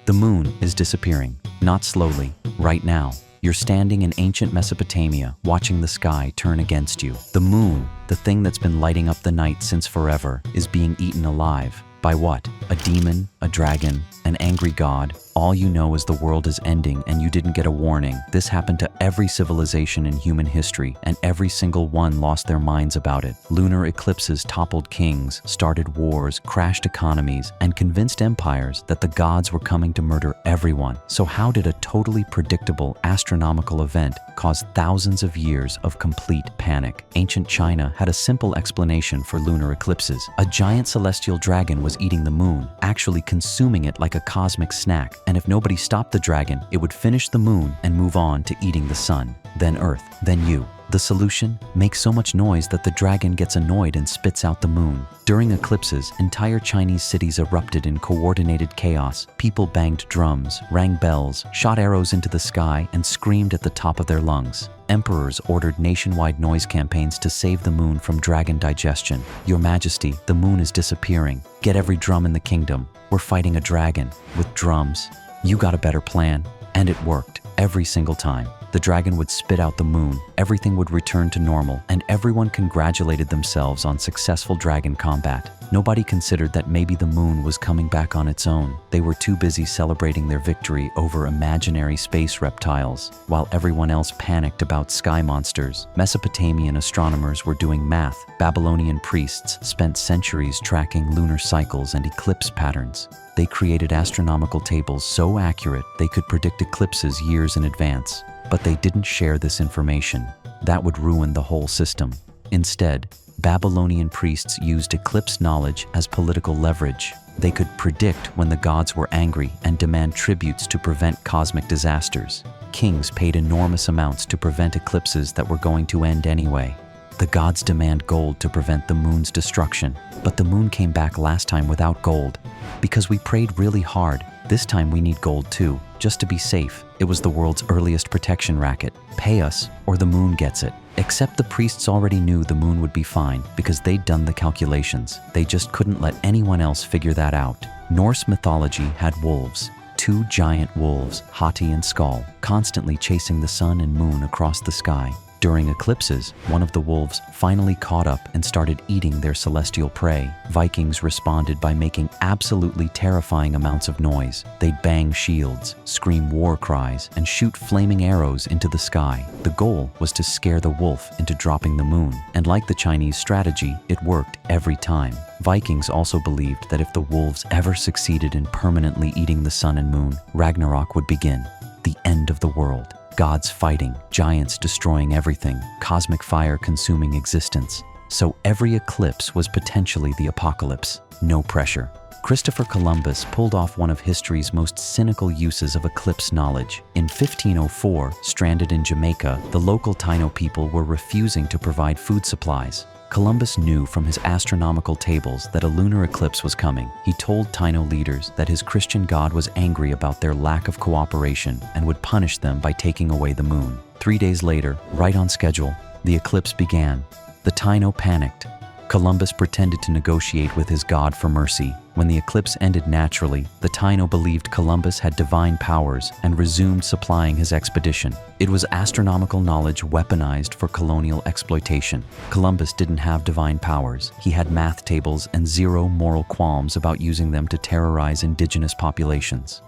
The moon is disappearing, not slowly, right now. You're standing in ancient Mesopotamia, watching the sky turn against you. The moon, the thing that's been lighting up the night since forever, is being eaten alive. By what? A demon, a dragon, an angry god. All you know is the world is ending and you didn't get a warning. This happened to every civilization in human history, and every single one lost their minds about it. Lunar eclipses toppled kings, started wars, crashed economies, and convinced empires that the gods were coming to murder everyone. So how did a totally predictable astronomical event cause thousands of years of complete panic? Ancient China had a simple explanation for lunar eclipses. A giant celestial dragon was eating the moon, actually consuming it like a cosmic snack. And if nobody stopped the dragon, it would finish the moon and move on to eating the sun, then Earth, then you. The solution? Make so much noise that the dragon gets annoyed and spits out the moon. During eclipses, entire Chinese cities erupted in coordinated chaos. People banged drums, rang bells, shot arrows into the sky, and screamed at the top of their lungs. Emperors ordered nationwide noise campaigns to save the moon from dragon digestion. Your Majesty, the moon is disappearing. Get every drum in the kingdom. We're fighting a dragon with drums. You got a better plan, and it worked every single time. The dragon would spit out the moon, everything would return to normal, and everyone congratulated themselves on successful dragon combat. Nobody considered that maybe the moon was coming back on its own. They were too busy celebrating their victory over imaginary space reptiles, while everyone else panicked about sky monsters. Mesopotamian astronomers were doing math. Babylonian priests spent centuries tracking lunar cycles and eclipse patterns. They created astronomical tables so accurate they could predict eclipses years in advance. But they didn't share this information. That would ruin the whole system. Instead, Babylonian priests used eclipse knowledge as political leverage. They could predict when the gods were angry and demand tributes to prevent cosmic disasters. Kings paid enormous amounts to prevent eclipses that were going to end anyway. The gods demand gold to prevent the moon's destruction, but the moon came back last time without gold. Because we prayed really hard, this time we need gold too, just to be safe. It was the world's earliest protection racket. Pay us, or the moon gets it. Except the priests already knew the moon would be fine because they'd done the calculations. They just couldn't let anyone else figure that out. Norse mythology had wolves. Two giant wolves, Hati and Skull, constantly chasing the sun and moon across the sky. During eclipses, one of the wolves finally caught up and started eating their celestial prey. Vikings responded by making absolutely terrifying amounts of noise. They'd bang shields, scream war cries, and shoot flaming arrows into the sky. The goal was to scare the wolf into dropping the moon. And like the Chinese strategy, it worked every time. Vikings also believed that if the wolves ever succeeded in permanently eating the sun and moon, Ragnarok would begin, the end of the world. Gods fighting, giants destroying everything, cosmic fire consuming existence. So every eclipse was potentially the apocalypse. No pressure. Christopher Columbus pulled off one of history's most cynical uses of eclipse knowledge. In 1504, stranded in Jamaica, the local Taino people were refusing to provide food supplies. Columbus knew from his astronomical tables that a lunar eclipse was coming. He told Taino leaders that his Christian God was angry about their lack of cooperation and would punish them by taking away the moon. 3 days later, right on schedule, the eclipse began. The Taino panicked. Columbus pretended to negotiate with his God for mercy. When the eclipse ended naturally, the Taino believed Columbus had divine powers and resumed supplying his expedition. It was astronomical knowledge weaponized for colonial exploitation. Columbus didn't have divine powers. He had math tables and zero moral qualms about using them to terrorize indigenous populations.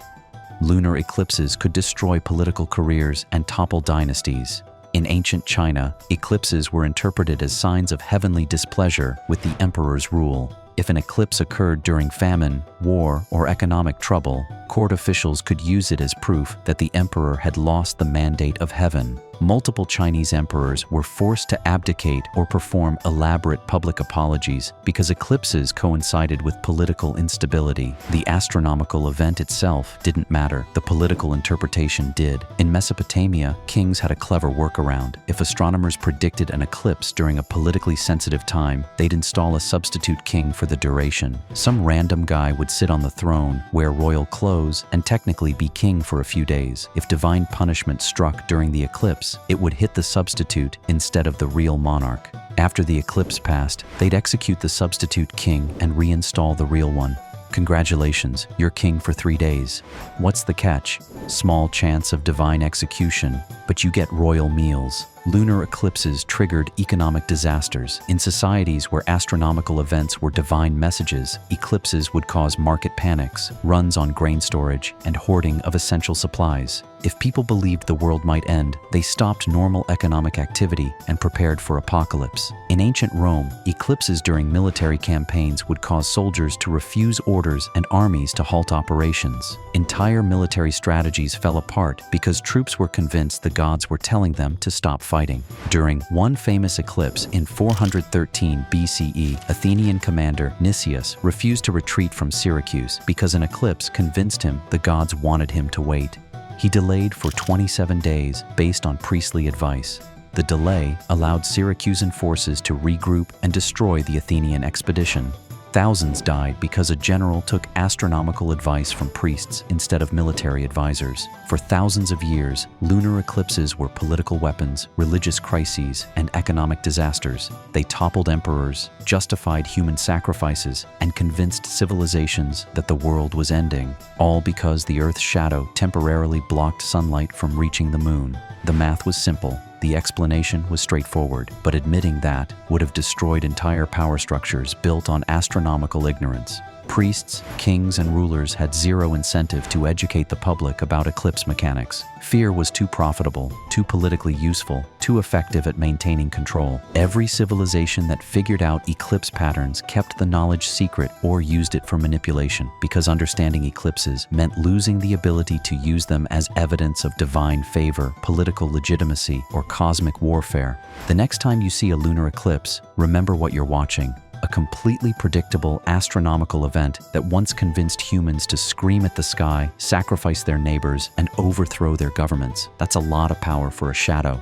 Lunar eclipses could destroy political careers and topple dynasties. In ancient China, eclipses were interpreted as signs of heavenly displeasure with the emperor's rule. If an eclipse occurred during famine, war, or economic trouble, court officials could use it as proof that the emperor had lost the mandate of heaven. Multiple Chinese emperors were forced to abdicate or perform elaborate public apologies because eclipses coincided with political instability. The astronomical event itself didn't matter. The political interpretation did. In Mesopotamia, kings had a clever workaround. If astronomers predicted an eclipse during a politically sensitive time, they'd install a substitute king for the duration. Some random guy would sit on the throne, wear royal clothes, and technically be king for a few days. If divine punishment struck during the eclipse, it would hit the substitute instead of the real monarch. After the eclipse passed, they'd execute the substitute king and reinstall the real one. Congratulations, you're king for 3 days. What's the catch? Small chance of divine execution, but you get royal meals. Lunar eclipses triggered economic disasters. In societies where astronomical events were divine messages, eclipses would cause market panics, runs on grain storage, and hoarding of essential supplies. If people believed the world might end, they stopped normal economic activity and prepared for apocalypse. In ancient Rome, eclipses during military campaigns would cause soldiers to refuse orders and armies to halt operations. Entire military strategies fell apart because troops were convinced the gods were telling them to stop fighting. During one famous eclipse in 413 BCE, Athenian commander Nicias refused to retreat from Syracuse because an eclipse convinced him the gods wanted him to wait. He delayed for 27 days based on priestly advice. The delay allowed Syracusan forces to regroup and destroy the Athenian expedition. Thousands died because a general took astronomical advice from priests instead of military advisors. For thousands of years, lunar eclipses were political weapons, religious crises, and economic disasters. They toppled emperors, justified human sacrifices, and convinced civilizations that the world was ending, all because the Earth's shadow temporarily blocked sunlight from reaching the moon. The math was simple. The explanation was straightforward, but admitting that would have destroyed entire power structures built on astronomical ignorance. Priests, kings, and rulers had zero incentive to educate the public about eclipse mechanics. Fear was too profitable, too politically useful, too effective at maintaining control. Every civilization that figured out eclipse patterns kept the knowledge secret or used it for manipulation, because understanding eclipses meant losing the ability to use them as evidence of divine favor, political legitimacy, or cosmic warfare. The next time you see a lunar eclipse, remember what you're watching. A completely predictable astronomical event that once convinced humans to scream at the sky, sacrifice their neighbors, and overthrow their governments. That's a lot of power for a shadow.